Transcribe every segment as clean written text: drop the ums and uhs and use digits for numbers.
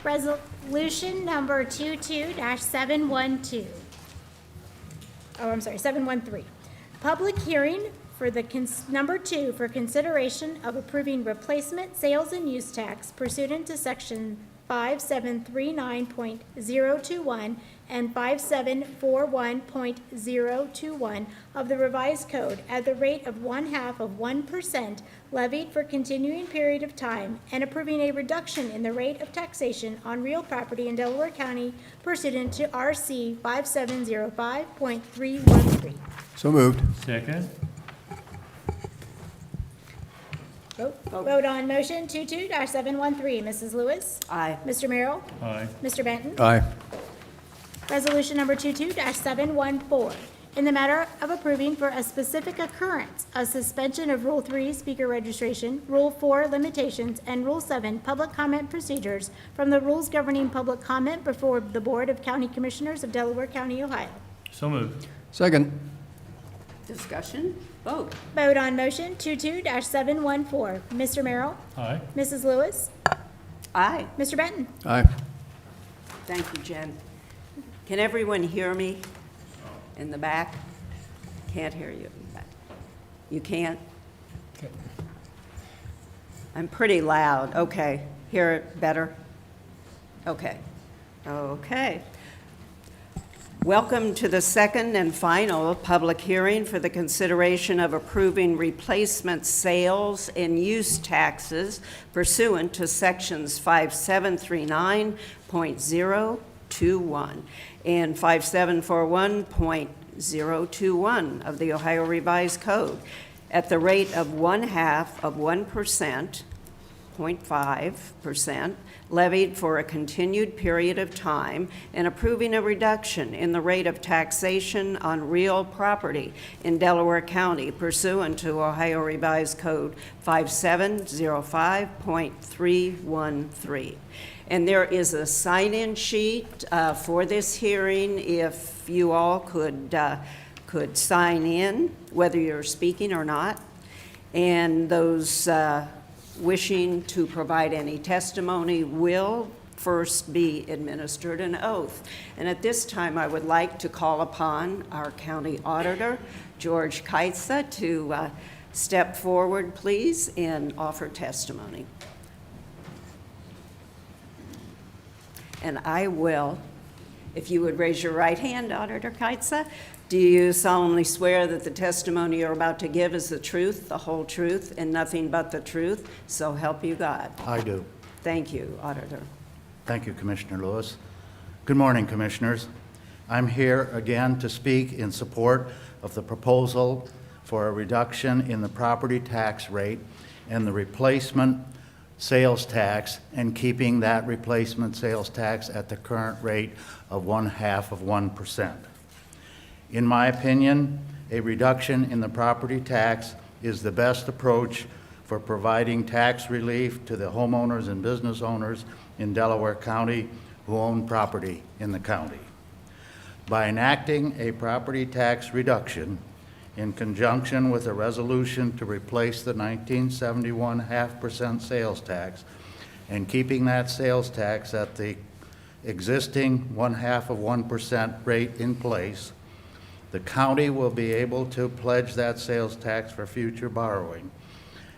Resolution number 22-712. Oh, I'm sorry, 713. Public hearing for the number 2 for consideration of approving replacement sales and use tax pursuant to section 5739.021 and 5741.021 of the revised code at the rate of 1/2% levied for continuing period of time, and approving a reduction in the rate of taxation on real property in Delaware County pursuant to RC 5705.313. So moved. Second. Vote on motion 22-713. Mrs. Lewis? Aye. Mr. Merrill? Aye. Mr. Benton? Aye. Resolution number 22-714, in the matter of approving for a specific occurrence a suspension of Rule 3 speaker registration, Rule 4 limitations, and Rule 7 public comment procedures from the rules governing public comment before the Board of County Commissioners of Delaware County, Ohio. So moved. Second. Discussion? Vote. Vote on motion 22-714. Mr. Merrill? Aye. Mrs. Lewis? Aye. Mr. Benton? Aye. Thank you, Jen. Can everyone hear me in the back? Can't hear you in the back. You can't? I'm pretty loud. Okay. Hear it better? Okay. Okay. Welcome to the second and final public hearing for the consideration of approving replacement sales and use taxes pursuant to sections 5739.021 and 5741.021 of the Ohio Revised Code at the rate of 1/2%, 0.5%, levied for a continued period of time, and approving a reduction in the rate of taxation on real property in Delaware County pursuant to Ohio Revised Code 5705.313. And there is a sign-in sheet for this hearing. If you all could sign in, whether you're speaking or not, and those wishing to provide any testimony will first be administered an oath. And at this time, I would like to call upon our county auditor, George Kaitsa, to step forward, please, and offer testimony. And I will, if you would raise your right hand, Auditor Kaitsa. Do you solemnly swear that the testimony you're about to give is the truth, the whole truth, and nothing but the truth? So help you God. I do. Thank you, Auditor. Thank you, Commissioner Lewis. Good morning, Commissioners. I'm here again to speak in support of the proposal for a reduction in the property tax rate and the replacement sales tax, and keeping that replacement sales tax at the current rate of 1/2%. In my opinion, a reduction in the property tax is the best approach for providing tax relief to the homeowners and business owners in Delaware County who own property in the county. By enacting a property tax reduction in conjunction with a resolution to replace the 1971 0.5% sales tax and keeping that sales tax at the existing 1/2% rate in place, the county will be able to pledge that sales tax for future borrowing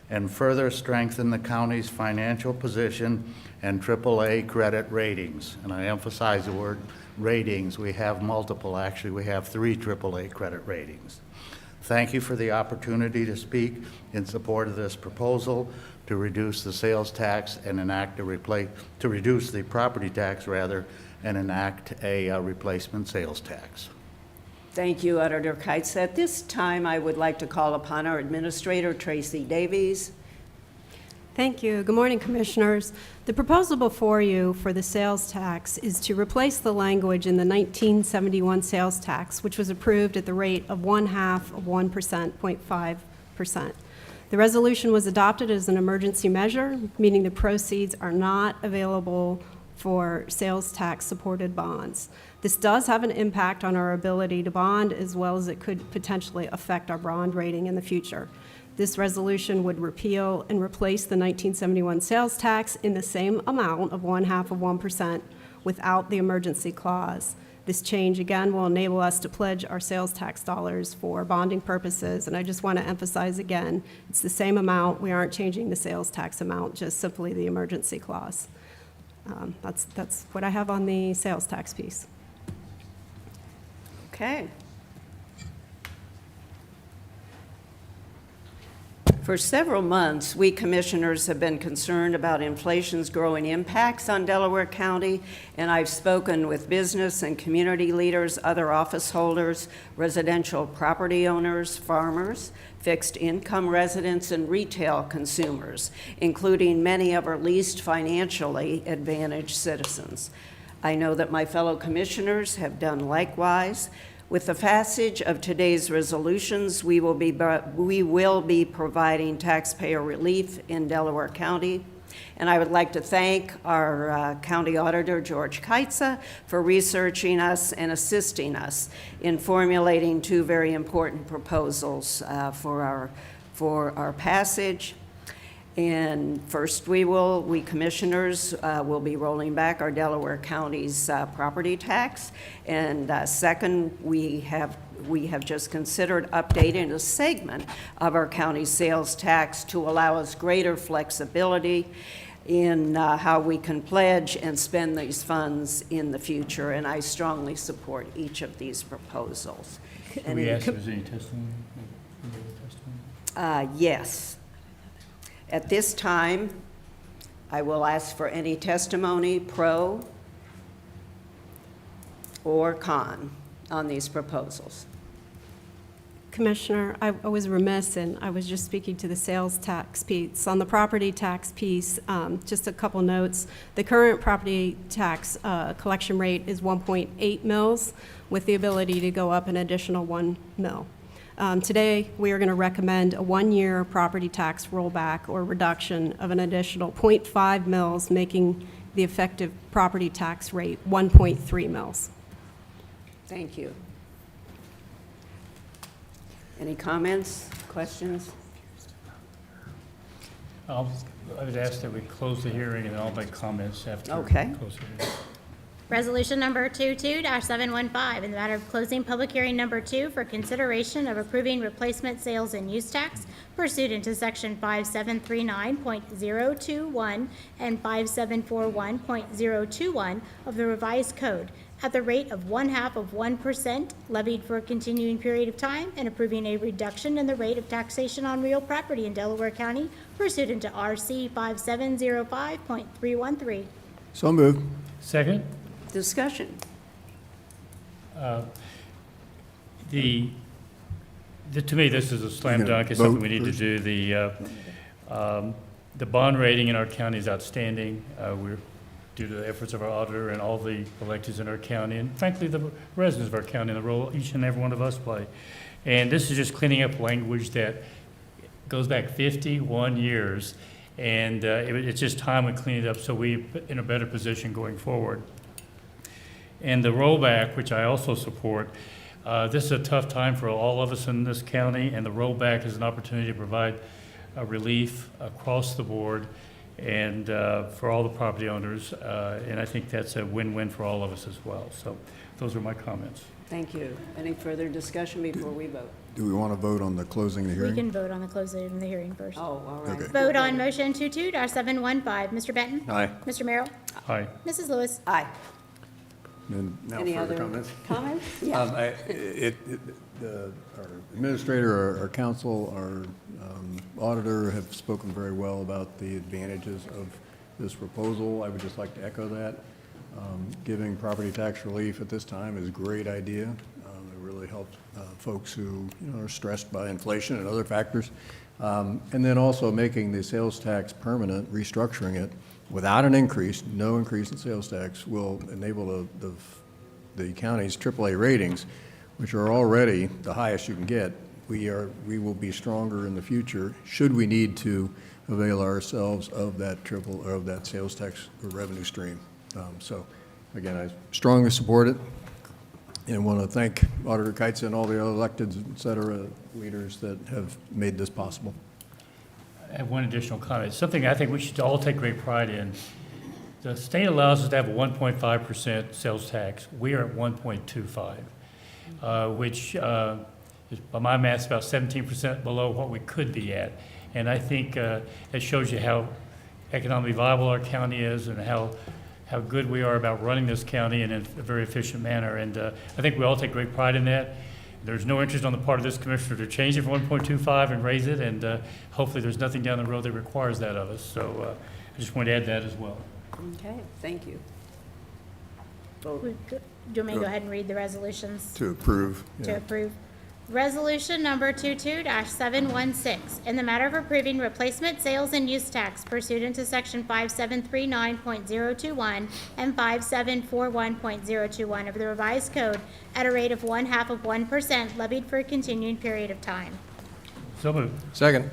and further strengthen the county's financial position and AAA credit ratings. And I emphasize the word ratings. We have multiple, actually. We have 3 AAA credit ratings. Thank you for the opportunity to speak in support of this proposal to reduce the sales tax and enact to reduce the property tax rather, and enact a replacement sales tax. Thank you, Auditor Kaitsa. At this time, I would like to call upon our Administrator, Tracy Davies. Thank you. Good morning, Commissioners. The proposal before you for the sales tax is to replace the language in the 1971 sales tax, which was approved at the rate of 1/2%, 0.5%. The resolution was adopted as an emergency measure, meaning the proceeds are not available for sales tax supported bonds. This does have an impact on our ability to bond, as well as it could potentially affect our bond rating in the future. This resolution would repeal and replace the 1971 sales tax in the same amount of 0.5% without the emergency clause. This change, again, will enable us to pledge our sales tax dollars for bonding purposes, and I just want to emphasize again, it's the same amount. We aren't changing the sales tax amount, just simply the emergency clause. That's what I have on the sales tax piece. Okay. For several months, we commissioners have been concerned about inflation's growing impacts on Delaware County, and I've spoken with business and community leaders, other office holders, residential property owners, farmers, fixed income residents, and retail consumers, including many of our least financially advantaged citizens. I know that my fellow commissioners have done likewise. With the passage of today's resolutions, we will be providing taxpayer relief in Delaware County. And I would like to thank our county auditor, George Keitza, for researching us and assisting us in formulating two very important proposals for our passage. And first, we commissioners will be rolling back our Delaware County's property tax. And second, we have just considered updating a segment of our county's sales tax to allow us greater flexibility in how we can pledge and spend these funds in the future. And I strongly support each of these proposals. Can we ask if there's any testimony? Yes. At this time, I will ask for any testimony, pro or con, on these proposals. Commissioner, I was remiss, and I was just speaking to the sales tax piece. On the property tax piece, just a couple notes. The current property tax collection rate is 1.8 mils, with the ability to go up an additional 1 mil. Today, we are going to recommend a one-year property tax rollback or reduction of an additional 0.5 mils, making the effective property tax rate 1.3 mils. Thank you. Any comments, questions? I would ask that we close the hearing, and then I'll make comments after. Okay. We close the hearing. Resolution number 22-715, in the matter of closing public hearing number 2 for consideration of approving replacement sales and use tax pursuant to section 5739.021 and 5741.021 of the revised code at the rate of 0.5% levied for a continuing period of time, and approving a reduction in the rate of taxation on real property in Delaware County pursuant to RC 5705.313. So moved. Second, Discussion. to me, this is a slam You're gonna dunk. It's something vote we need to first? do. The bond rating in our county is outstanding. We're due to the efforts of our auditor and all the electeds in our county, and frankly, the residents of our county, and the role each and every one of us play. And this is just cleaning up language that goes back 51 years, and it's just time we clean it up so we're in a better position going forward. And the rollback, which I also support, this is a tough time for all of us in this county, and the rollback is an opportunity to provide relief across the board and for all the property owners, and I think that's a win-win for all of us as well. So those are my comments. Thank you. Any further discussion before we vote? Do we want to vote on the closing of the We hearing? can vote on the closing of the hearing first. Oh, all right. Okay. Vote on motion 22-715. Mr. Benton? Aye. Mr. Merrill? Aye. Mrs. Lewis? Aye. And now Any further other comments? comments? Yeah. Our administrator, our counsel, our auditor have spoken very well about the advantages of this proposal. I would just like to echo that. Giving property tax relief at this time is a great idea. It really helps folks who are stressed by inflation and other factors. And then also making the sales tax permanent, restructuring it without an increase, no increase in sales tax, will enable the county's AAA ratings, which are already the highest you can get. We will be stronger in the future should we need to avail ourselves of that sales tax revenue stream. So again, I strongly support it and want to thank Auditor Keitz and all the other elected, et cetera, leaders that have made this possible. I have one additional comment, something I think we should all take great pride in. The state allows us to have a 1.5% sales tax. We are at 1.25, which is, by my math, about 17% below what we could be at. And I think it shows you how economically viable our county is and how good we are about running this county in a very efficient manner. And I think we all take great pride in that. There's no interest on the part of this commissioner to change it from 1.25 and raise it, and hopefully there's nothing down the road that requires that of us. So I just want to add that as well. Okay, thank you. Vote. Do you want me to go ahead and read the resolutions To approve. to Yeah. approve? Resolution number 22-716, in the matter of approving replacement sales and use tax pursuant to section 5739.021 and 5741.021 of the revised code at a rate of 1/2% levied for a continuing period of time. So moved. Second.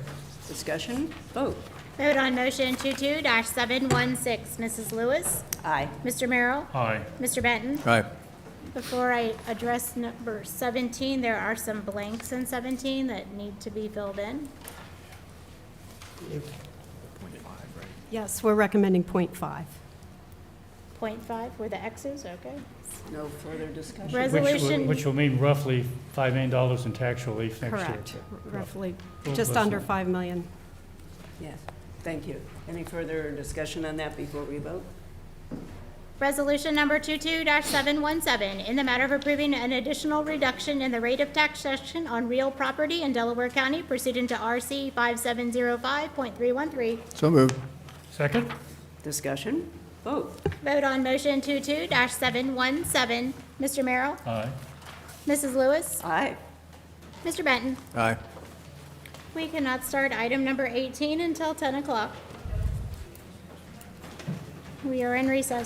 Discussion, vote. Vote on motion 22-716. Mrs. Lewis? Aye. Mr. Merrill? Aye. Mr. Benton? Aye. Before I address number 17, there are some blanks in 17 that need to be filled in. Yes, we're recommending .5. .5 were the X's, okay. No further discussion? Resolution, Which will mean roughly $5 million in tax relief next year. Correct, roughly, Little just less under than 5 million. Yes, thank you. Any further discussion on that before we vote? resolution number 22-717, in the matter of approving an additional reduction in the rate of taxation on real property in Delaware County pursuant to RC 5705.313. So moved. Second? Discussion, vote. Vote on motion 22-717. Mr. Merrill? Aye. Mrs. Lewis? Aye. Mr. Benton? Aye. We cannot start item number 18 until 10 o'clock. We are in recess.